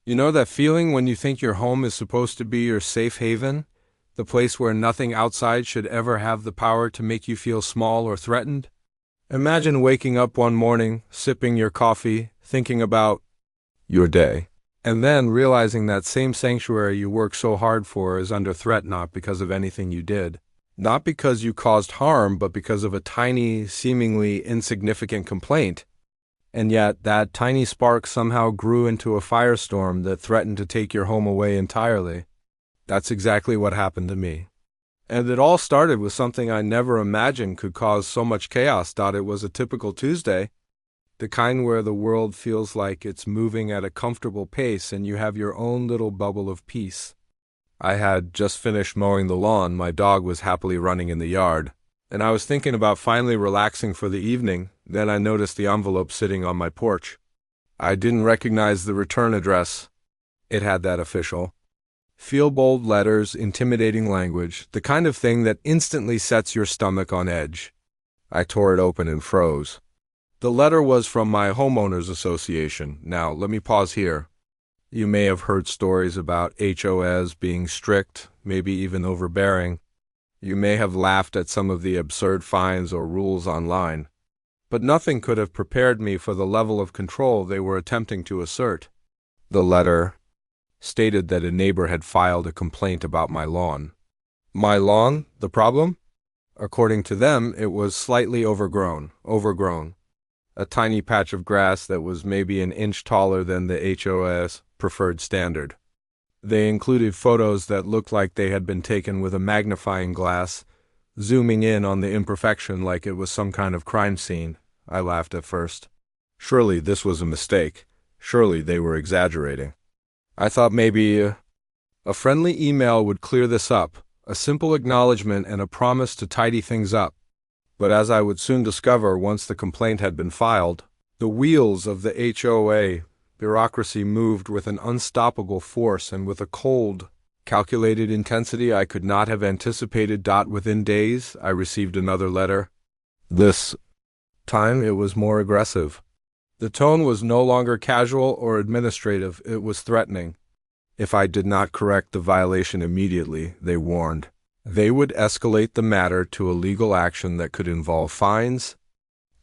You know that feeling when you think your home is supposed to be your safe haven? The place where nothing outside should ever have the power to make you feel small or threatened? Imagine waking up one morning, sipping your coffee, thinking about your day, and then realizing that same sanctuary you worked so hard for is under threat not because of anything you did. Not because you caused harm, but because of a tiny, seemingly insignificant complaint. And yet, that tiny spark somehow grew into a firestorm that threatened to take your home away entirely. That's exactly what happened to me. And it all started with something I never imagined could cause so much chaos. It was a typical Tuesday, the kind where the world feels like it's moving at a comfortable pace and you have your own little bubble of peace. I had just finished mowing the lawn, my dog was happily running in the yard, and I was thinking about finally relaxing for the evening. Then I noticed the envelope sitting on my porch. I didn't recognize the return address. It had that official, feel bold letters, intimidating language, the kind of thing that instantly sets your stomach on edge. I tore it open and froze. The letter was from my Homeowners Association. Now, let me pause here. You may have heard stories about HOAs being strict, maybe even overbearing. You may have laughed at some of the absurd fines or rules online. But nothing could have prepared me for the level of control they were attempting to assert. The letter stated that a neighbor had filed a complaint about my lawn. My lawn? The problem? According to them, it was slightly overgrown. A tiny patch of grass that was maybe an inch taller than the HOA's preferred standard. They included photos that looked like they had been taken with a magnifying glass, zooming in on the imperfection like it was some kind of crime scene. I laughed at first. Surely this was a mistake. Surely they were exaggerating. I thought maybe a friendly email would clear this up, a simple acknowledgement and a promise to tidy things up. But as I would soon discover once the complaint had been filed, the wheels of the HOA bureaucracy moved with an unstoppable force and with a cold, calculated intensity I could not have anticipated. Within days, I received another letter. This time it was more aggressive. The tone was no longer casual or administrative, it was threatening. If I did not correct the violation immediately, they warned, they would escalate the matter to a legal action that could involve fines,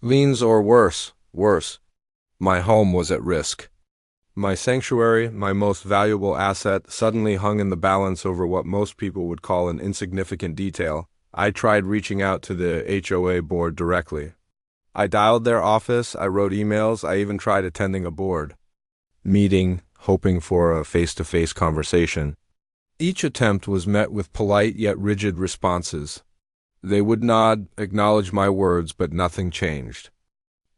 liens, or worse. My home was at risk. My sanctuary, my most valuable asset, suddenly hung in the balance over what most people would call an insignificant detail. I tried reaching out to the HOA board directly. I dialed their office, I wrote emails, I even tried attending a board meeting, hoping for a face-to-face conversation. Each attempt was met with polite yet rigid responses. They would nod, acknowledge my words, but nothing changed.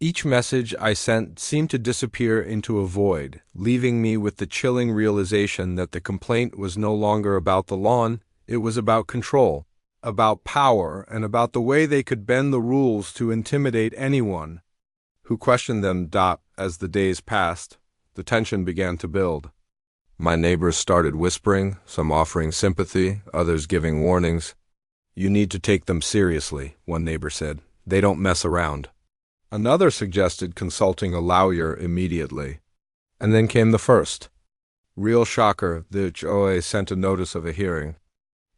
Each message I sent seemed to disappear into a void, leaving me with the chilling realization that the complaint was no longer about the lawn, it was about control, about power, and about the way they could bend the rules to intimidate anyone who questioned them. As the days passed, the tension began to build. My neighbors started whispering, some offering sympathy, others giving warnings. You need to take them seriously, one neighbor said. They don't mess around. Another suggested consulting a lawyer immediately. And then came the first. Real shocker, the HOA sent a notice of a hearing.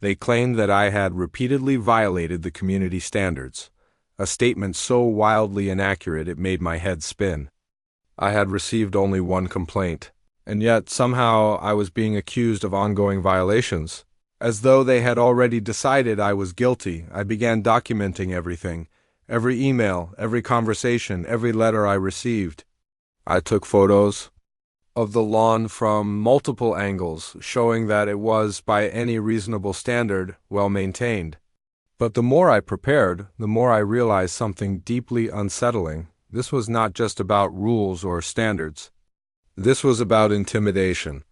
They claimed that I had repeatedly violated the community standards, a statement so wildly inaccurate it made my head spin. I had received only one complaint, and yet somehow I was being accused of ongoing violations. As though they had already decided I was guilty, I began documenting everything. Every email, every conversation, every letter I received. I took photos of the lawn from multiple angles, showing that it was, by any reasonable standard, well maintained. But the more I prepared, the more I realized something deeply unsettling. This was not just about rules or standards. This was about intimidation.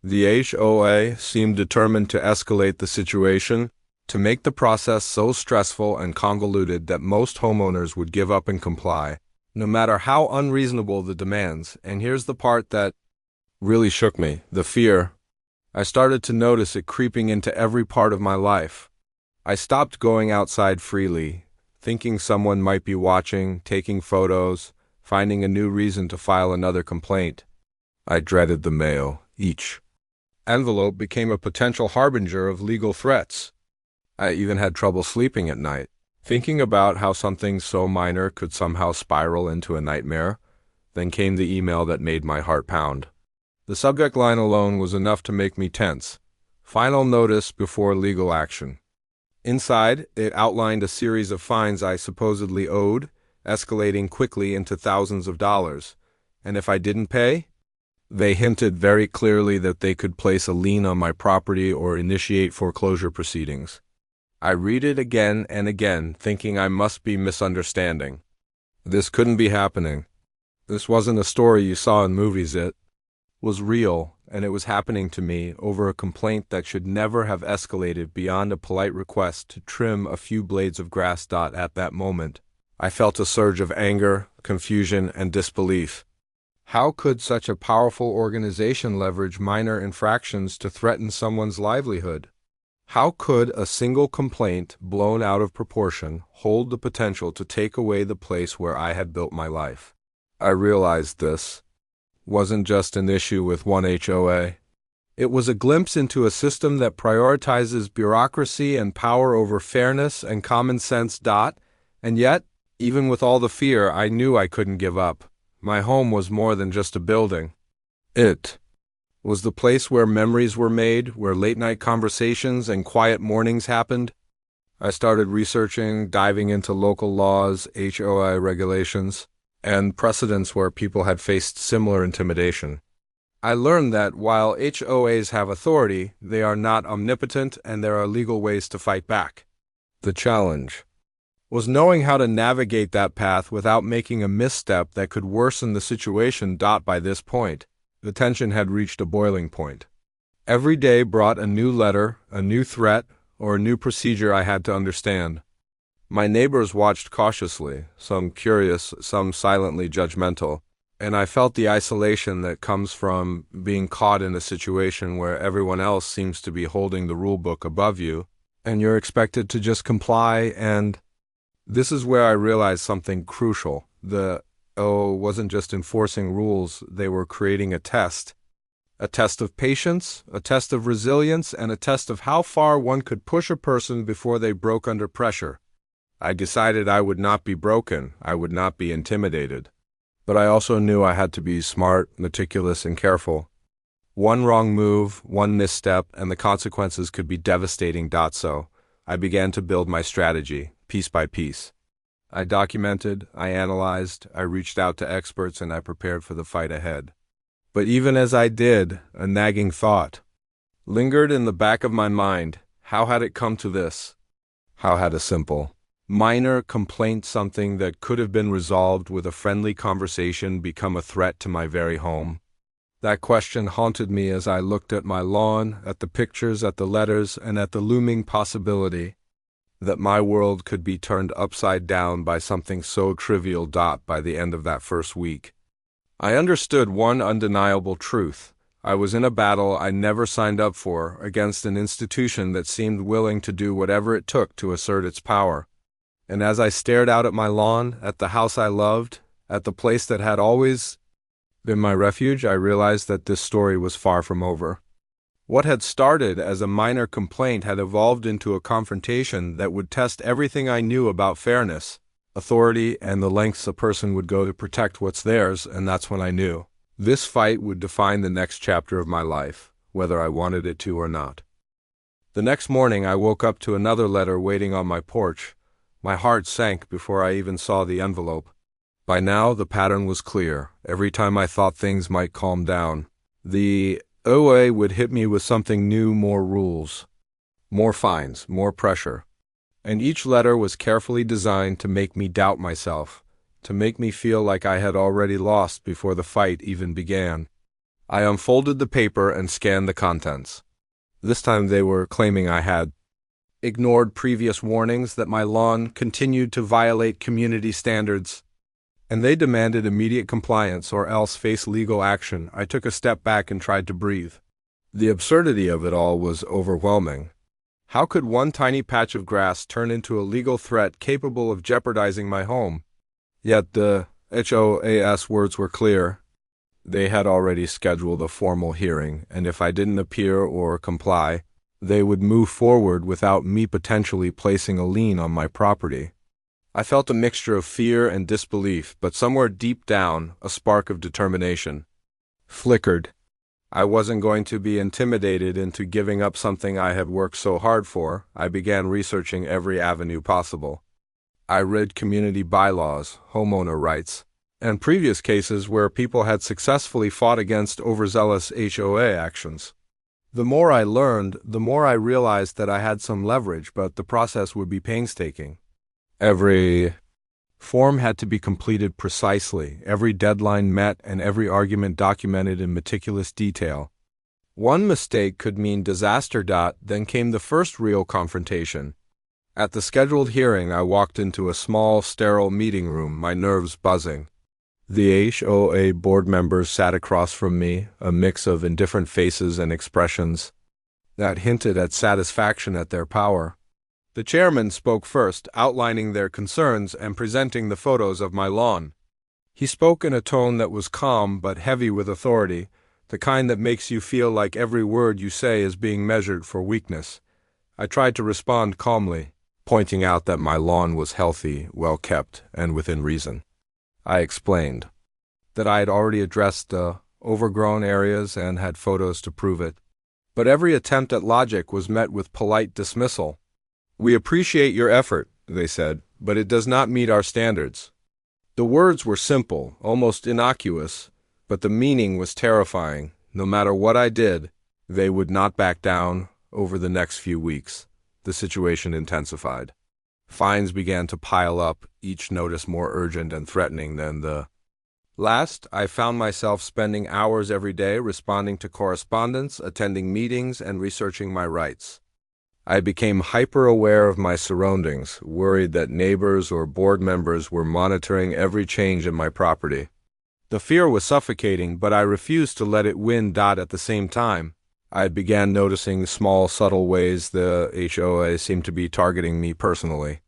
The HOA seemed determined to escalate the situation, to make the process so stressful and convoluted that most homeowners would give up and comply, no matter how unreasonable the demands. And here's the part that really shook me, the fear. I started to notice it creeping into every part of my life. I stopped going outside freely, thinking someone might be watching, taking photos, finding a new reason to file another complaint. I dreaded the mail, Each envelope became a potential harbinger of legal threats. I even had trouble sleeping at night, thinking about how something so minor could somehow spiral into a nightmare. Then came the email that made my heart pound. The subject line alone was enough to make me tense. Final notice before legal action. Inside, it outlined a series of fines I supposedly owed, escalating quickly into thousands of dollars. And if I didn't pay, they hinted very clearly that they could place a lien on my property or initiate foreclosure proceedings. I read it again and again, thinking I must be misunderstanding. This couldn't be happening. This wasn't a story you saw in movies. It was real, and it was happening to me over a complaint that should never have escalated beyond a polite request to trim a few blades of grass. At that moment, I felt a surge of anger, confusion, and disbelief. How could such a powerful organization leverage minor infractions to threaten someone's livelihood? How could a single complaint, blown out of proportion, hold the potential to take away the place where I had built my life? I realized this wasn't just an issue with one HOA. It was a glimpse into a system that prioritizes bureaucracy and power over fairness and common sense. And yet, even with all the fear, I knew I couldn't give up. My home was more than just a building. It was the place where memories were made, where late-night conversations and quiet mornings happened. I started researching, diving into local laws, HOA regulations, and precedents where people had faced similar intimidation. I learned that while HOAs have authority, they are not omnipotent and there are legal ways to fight back. The challenge was knowing how to navigate that path without making a misstep that could worsen the situation. By this point, the tension had reached a boiling point. Every day brought a new letter, a new threat, or a new procedure I had to understand. My neighbors watched cautiously, some curious, some silently judgmental, and I felt the isolation that comes from being caught in a situation where everyone else seems to be holding the rule book above you, and you're expected to just comply. And this is where I realized something crucial. The HOA wasn't just enforcing rules, they were creating a test of patience, a test of resilience, and a test of how far one could push a person before they broke under pressure. I decided I would not be broken, I would not be intimidated. But I also knew I had to be smart, meticulous, and careful. One wrong move, one misstep, and the consequences could be devastating. So I began to build my strategy, piece by piece. I documented, I analyzed, I reached out to experts, and I prepared for the fight ahead. But even as I did, a nagging thought lingered in the back of my mind. How had it come to this? How had a simple, minor complaint, something that could have been resolved with a friendly conversation, become a threat to my very home? That question haunted me as I looked at my lawn, at the pictures, at the letters, and at the looming possibility that my world could be turned upside down by something so trivial. By the end of that first week, I understood one undeniable truth. I was in a battle I never signed up for, against an institution that seemed willing to do whatever it took to assert its power. And as I stared out at my lawn, at the house I loved, at the place that had always been my refuge, I realized that this story was far from over. What had started as a minor complaint had evolved into a confrontation that would test everything I knew about fairness, authority, and the lengths a person would go to protect what's theirs. And that's when I knew this fight would define the next chapter of my life, whether I wanted it to or not. The next morning I woke up to another letter waiting on my porch. My heart sank before I even saw the envelope. By now, the pattern was clear. Every time I thought things might calm down, the HOA would hit me with something new, more rules, more fines, more pressure. And each letter was carefully designed to make me doubt myself, to make me feel like I had already lost before the fight even began. I unfolded the paper and scanned the contents. This time they were claiming I had ignored previous warnings, that my lawn continued to violate community standards, and they demanded immediate compliance or else face legal action. I took a step back and tried to breathe. The absurdity of it all was overwhelming. How could one tiny patch of grass turn into a legal threat capable of jeopardizing my home? Yet the HOA's words were clear. They had already scheduled a formal hearing, and if I didn't appear or comply, they would move forward without me potentially placing a lien on my property. I felt a mixture of fear and disbelief, but somewhere deep down, a spark of determination flickered. I wasn't going to be intimidated into giving up something I had worked so hard for. I began researching every avenue possible. I read community bylaws, homeowner rights, and previous cases where people had successfully fought against overzealous HOA actions. The more I learned, the more I realized that I had some leverage, but the process would be painstaking. Every form had to be completed precisely, every deadline met, and every argument documented in meticulous detail. One mistake could mean disaster. Then came the first real confrontation. At the scheduled hearing, I walked into a small, sterile meeting room, my nerves buzzing. The HOA board members sat across from me, a mix of indifferent faces and expressions that hinted at satisfaction at their power. The chairman spoke first, outlining their concerns and presenting the photos of my lawn. He spoke in a tone that was calm but heavy with authority, the kind that makes you feel like every word you say is being measured for weakness. I tried to respond calmly, pointing out that my lawn was healthy, well kept, and within reason. I explained that I had already addressed the overgrown areas and had photos to prove it. But every attempt at logic was met with polite dismissal. "We appreciate your effort," they said, "but it does not meet our standards." The words were simple, almost innocuous, but the meaning was terrifying. No matter what I did, they would not back down. Over the next few weeks, the situation intensified. Fines began to pile up, each notice more urgent and threatening than the last. I found myself spending hours every day responding to correspondence, attending meetings, and researching my rights. I became hyper-aware of my surroundings, worried that neighbors or board members were monitoring every change in my property. The fear was suffocating, but I refused to let it win. At the same time, I began noticing small, subtle ways the HOA seemed to be targeting me personally.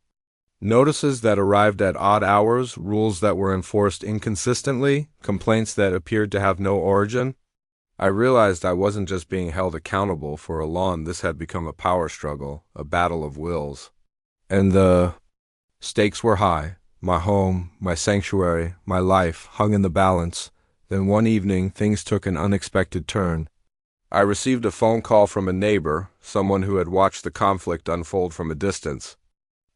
Notices that arrived at odd hours, rules that were enforced inconsistently, complaints that appeared to have no origin. I realized I wasn't just being held accountable for a lawn. This had become a power struggle, a battle of wills. And the stakes were high. My home, my sanctuary, my life hung in the balance. Then one evening, things took an unexpected turn. I received a phone call from a neighbor, someone who had watched the conflict unfold from a distance.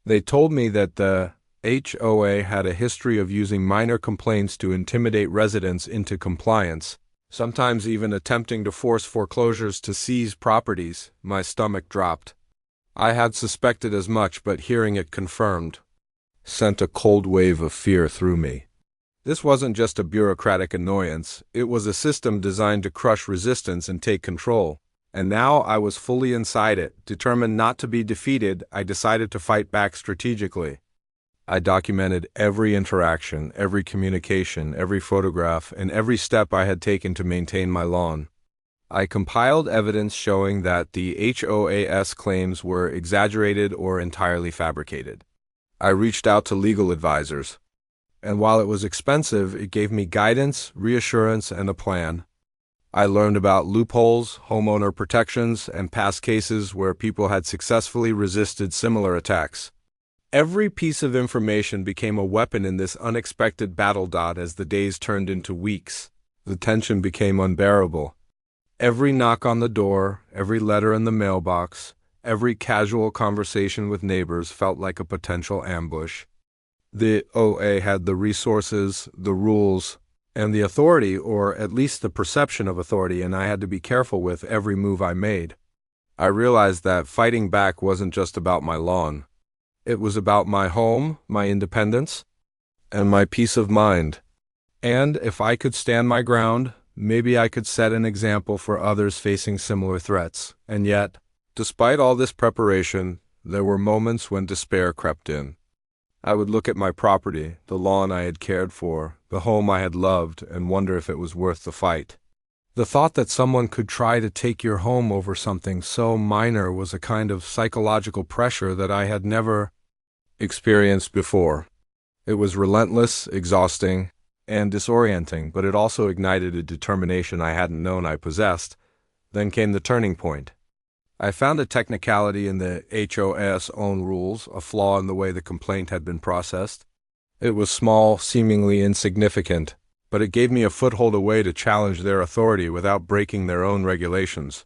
They told me that the HOA had a history of using minor complaints to intimidate residents into compliance, sometimes even attempting to force foreclosures to seize properties. My stomach dropped. I had suspected as much, but hearing it confirmed sent a cold wave of fear through me. This wasn't just a bureaucratic annoyance, it was a system designed to crush resistance and take control. And now I was fully inside it. Determined not to be defeated, I decided to fight back strategically. I documented every interaction, every communication, every photograph, and every step I had taken to maintain my lawn. I compiled evidence showing that the HOA's claims were exaggerated or entirely fabricated. I reached out to legal advisors, and while it was expensive, it gave me guidance, reassurance, and a plan. I learned about loopholes, homeowner protections, and past cases where people had successfully resisted similar attacks. Every piece of information became a weapon in this unexpected battle. As the days turned into weeks, the tension became unbearable. Every knock on the door, every letter in the mailbox, every casual conversation with neighbors felt like a potential ambush. The OA had the resources, the rules, and the authority, or at least the perception of authority, and I had to be careful with every move I made. I realized that fighting back wasn't just about my lawn. It was about my home, my independence, and my peace of mind. And if I could stand my ground, maybe I could set an example for others facing similar threats. And yet, despite all this preparation, there were moments when despair crept in. I would look at my property, the lawn I had cared for, the home I had loved, and wonder if it was worth the fight. The thought that someone could try to take your home over something so minor was a kind of psychological pressure that I had never experienced before. It was relentless, exhausting, and disorienting, but it also ignited a determination I hadn't known I possessed. Then came the turning point. I found a technicality in the HOA's own rules, a flaw in the way the complaint had been processed. It was small, seemingly insignificant, but it gave me a foothold away to challenge their authority without breaking their own regulations.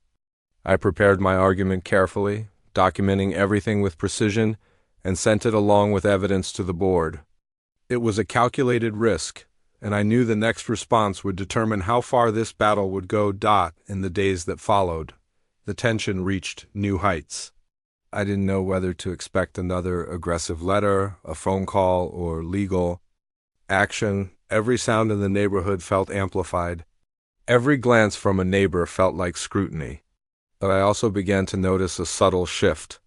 I prepared my argument carefully, documenting everything with precision, and sent it along with evidence to the board. It was a calculated risk, and I knew the next response would determine how far this battle would go. In the days that followed, the tension reached new heights. I didn't know whether to expect another aggressive letter, a phone call, or legal action. Every sound in the neighborhood felt amplified. Every glance from a neighbor felt like scrutiny. But I also began to notice a subtle shift.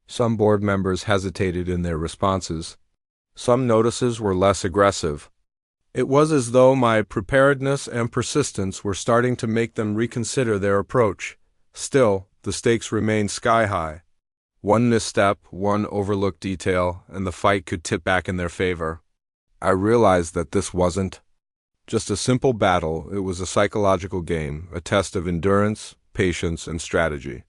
Some board members hesitated in their responses. Some notices were less aggressive. It was as though my preparedness and persistence were starting to make them reconsider their approach. Still, the stakes remained sky-high. One misstep, one overlooked detail, and the fight could tip back in their favor. I realized that this wasn't just a simple battle. It was a psychological game, a test of endurance, patience, and strategy.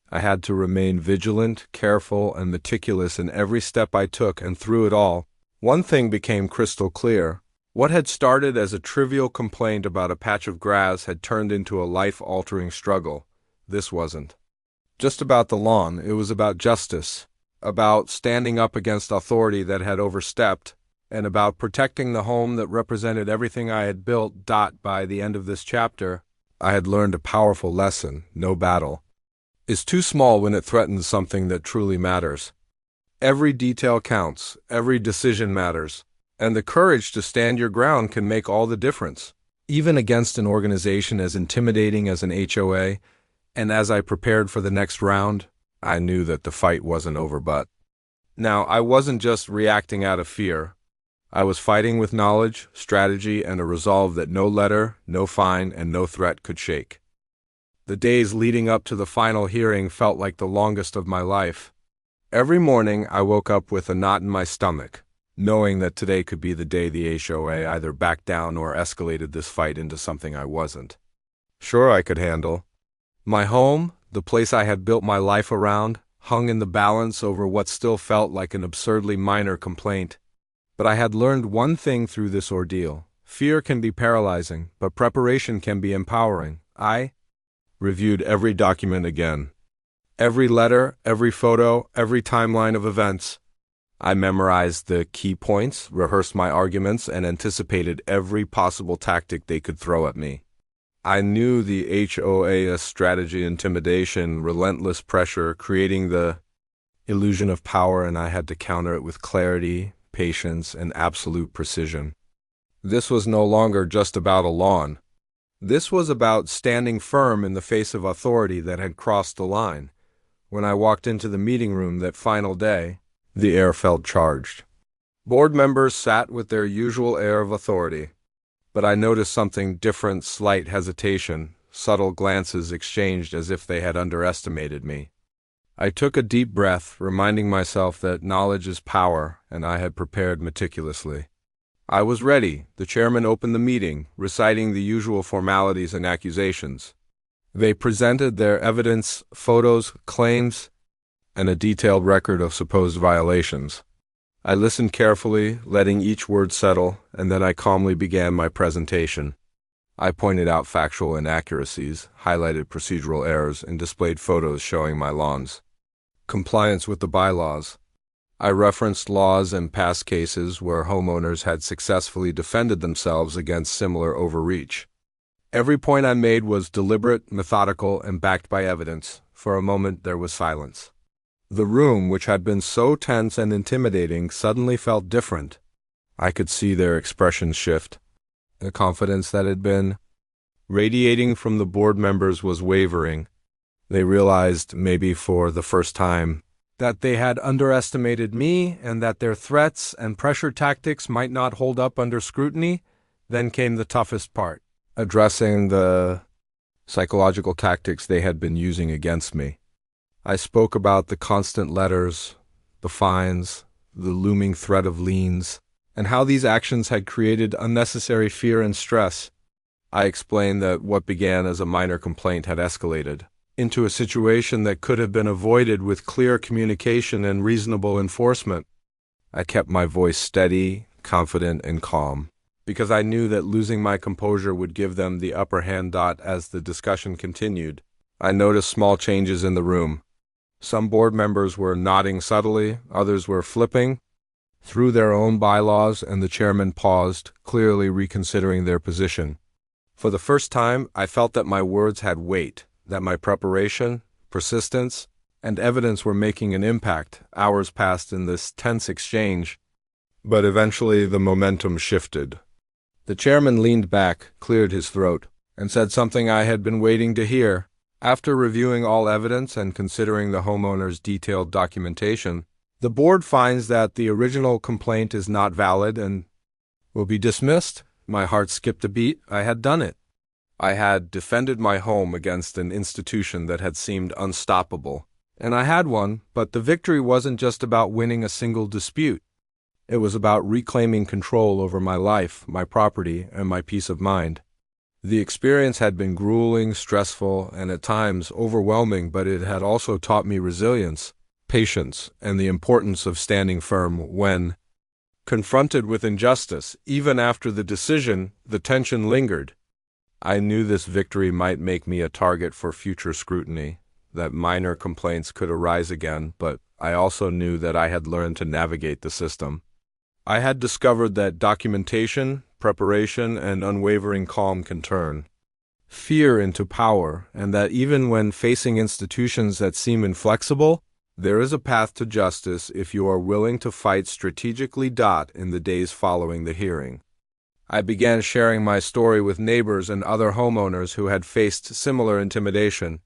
I had to remain vigilant, careful, and meticulous in every step I took, and through it all, one thing became crystal clear. What had started as a trivial complaint about a patch of grass had turned into a life-altering struggle. This wasn't just about the lawn. It was about justice, about standing up against authority that had overstepped, and about protecting the home that represented everything I had built. By the end of this chapter, I had learned a powerful lesson. No battle is too small when it threatens something that truly matters. Every detail counts, every decision matters, and the courage to stand your ground can make all the difference, even against an organization as intimidating as an HOA. And as I prepared for the next round, I knew that the fight wasn't over. But now I wasn't just reacting out of fear. I was fighting with knowledge, strategy, and a resolve that no letter, no fine, and no threat could shake. The days leading up to the final hearing felt like the longest of my life. Every morning I woke up with a knot in my stomach, knowing that today could be the day the HOA either backed down or escalated this fight into something I wasn't sure I could handle. My home, the place I had built my life around, hung in the balance over what still felt like an absurdly minor complaint. But I had learned one thing through this ordeal. Fear can be paralyzing, but preparation can be empowering. I reviewed every document again. Every letter, every photo, every timeline of events. I memorized the key points, rehearsed my arguments, and anticipated every possible tactic they could throw at me. I knew the HOA's strategy: intimidation, relentless pressure, creating the illusion of power, and I had to counter it with clarity, patience, and absolute precision. This was no longer just about a lawn. This was about standing firm in the face of authority that had crossed the line. When I walked into the meeting room that final day, the air felt charged. Board members sat with their usual air of authority. But I noticed something different: slight hesitation, subtle glances exchanged as if they had underestimated me. I took a deep breath, reminding myself that knowledge is power, and I had prepared meticulously. I was ready. The chairman opened the meeting, reciting the usual formalities and accusations. They presented their evidence, photos, claims, and a detailed record of supposed violations. I listened carefully, letting each word settle, and then I calmly began my presentation. I pointed out factual inaccuracies, highlighted procedural errors, and displayed photos showing my lawn's compliance with the bylaws. I referenced laws and past cases where homeowners had successfully defended themselves against similar overreach. Every point I made was deliberate, methodical, and backed by evidence. For a moment there was silence. The room, which had been so tense and intimidating, suddenly felt different. I could see their expressions shift. The confidence that had been radiating from the board members was wavering. They realized, maybe for the first time, that they had underestimated me and that their threats and pressure tactics might not hold up under scrutiny. Then came the toughest part: addressing the psychological tactics they had been using against me. I spoke about the constant letters, the fines, the looming threat of liens, and how these actions had created unnecessary fear and stress. I explained that what began as a minor complaint had escalated into a situation that could have been avoided with clear communication and reasonable enforcement. I kept my voice steady, confident, and calm, because I knew that losing my composure would give them the upper hand. As the discussion continued, I noticed small changes in the room. Some board members were nodding subtly, others were flipping through their own bylaws, and the chairman paused, clearly reconsidering their position. For the first time, I felt that my words had weight, that my preparation, persistence, and evidence were making an impact. Hours passed in this tense exchange, but eventually the momentum shifted. The chairman leaned back, cleared his throat, and said something I had been waiting to hear. After reviewing all evidence and considering the homeowner's detailed documentation, the board finds that the original complaint is not valid and will be dismissed. My heart skipped a beat. I had done it. I had defended my home against an institution that had seemed unstoppable. And I had won, but the victory wasn't just about winning a single dispute. It was about reclaiming control over my life, my property, and my peace of mind. The experience had been grueling, stressful, and at times overwhelming, but it had also taught me resilience, patience, and the importance of standing firm when confronted with injustice. Even after the decision, the tension lingered. I knew this victory might make me a target for future scrutiny, that minor complaints could arise again, but I also knew that I had learned to navigate the system. I had discovered that documentation, preparation, and unwavering calm can turn fear into power, and that even when facing institutions that seem inflexible, there is a path to justice if you are willing to fight strategically. In the days following the hearing, I began sharing my story with neighbors and other homeowners who had faced similar intimidation.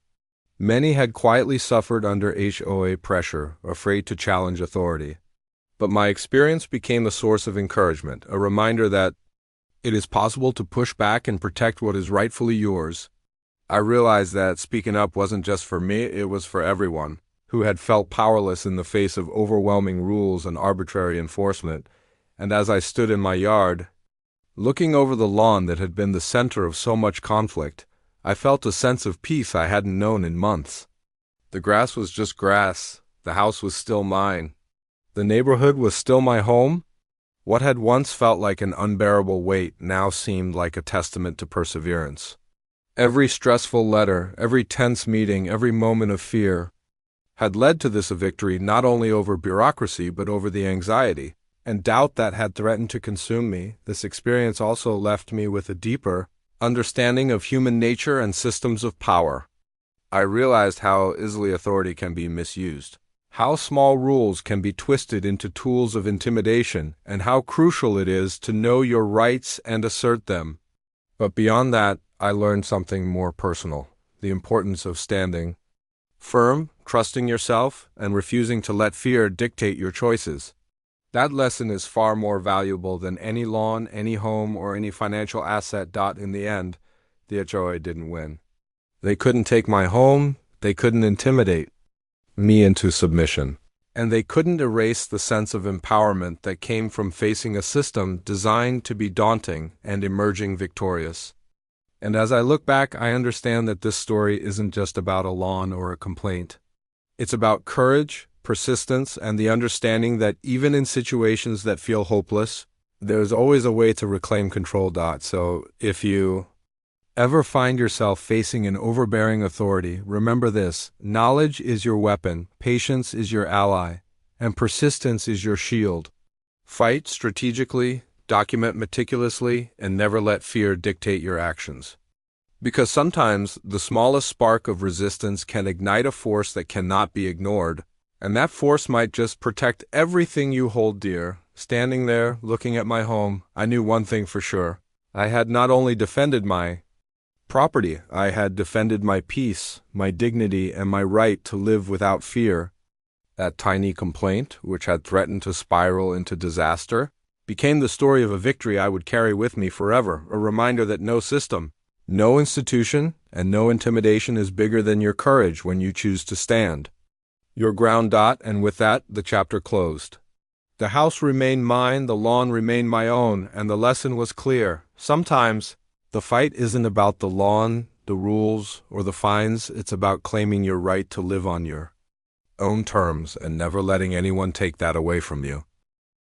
Many had quietly suffered under HOA pressure, afraid to challenge authority. But my experience became a source of encouragement, a reminder that it is possible to push back and protect what is rightfully yours. I realized that speaking up wasn't just for me, it was for everyone who had felt powerless in the face of overwhelming rules and arbitrary enforcement. And as I stood in my yard, looking over the lawn that had been the center of so much conflict, I felt a sense of peace I hadn't known in months. The grass was just grass, the house was still mine, the neighborhood was still my home. What had once felt like an unbearable weight now seemed like a testament to perseverance. Every stressful letter, every tense meeting, every moment of fear had led to this victory, not only over bureaucracy but over the anxiety and doubt that had threatened to consume me. This experience also left me with a deeper understanding of human nature and systems of power. I realized how easily authority can be misused, how small rules can be twisted into tools of intimidation, and how crucial it is to know your rights and assert them. But beyond that, I learned something more personal: the importance of standing firm, trusting yourself, and refusing to let fear dictate your choices. That lesson is far more valuable than any lawn, any home, or any financial asset. In the end, the HOA didn't win. They couldn't take my home, they couldn't intimidate me into submission, and they couldn't erase the sense of empowerment that came from facing a system designed to be daunting and emerging victorious. And as I look back, I understand that this story isn't just about a lawn or a complaint. It's about courage, persistence, and the understanding that even in situations that feel hopeless, there's always a way to reclaim control. So if you ever find yourself facing an overbearing authority, remember this: knowledge is your weapon, patience is your ally, and persistence is your shield. Fight strategically, document meticulously, and never let fear dictate your actions. Because sometimes the smallest spark of resistance can ignite a force that cannot be ignored, and that force might just protect everything you hold dear. Standing there, looking at my home, I knew one thing for sure. I had not only defended my property, I had defended my peace, my dignity, and my right to live without fear. That tiny complaint, which had threatened to spiral into disaster, became the story of a victory I would carry with me forever, a reminder that no system, no institution, and no intimidation is bigger than your courage when you choose to stand your ground. And with that, the chapter closed. The house remained mine, the lawn remained my own, and the lesson was clear. Sometimes, the fight isn't about the lawn, the rules, or the fines. It's about claiming your right to live on your own terms and never letting anyone take that away from you.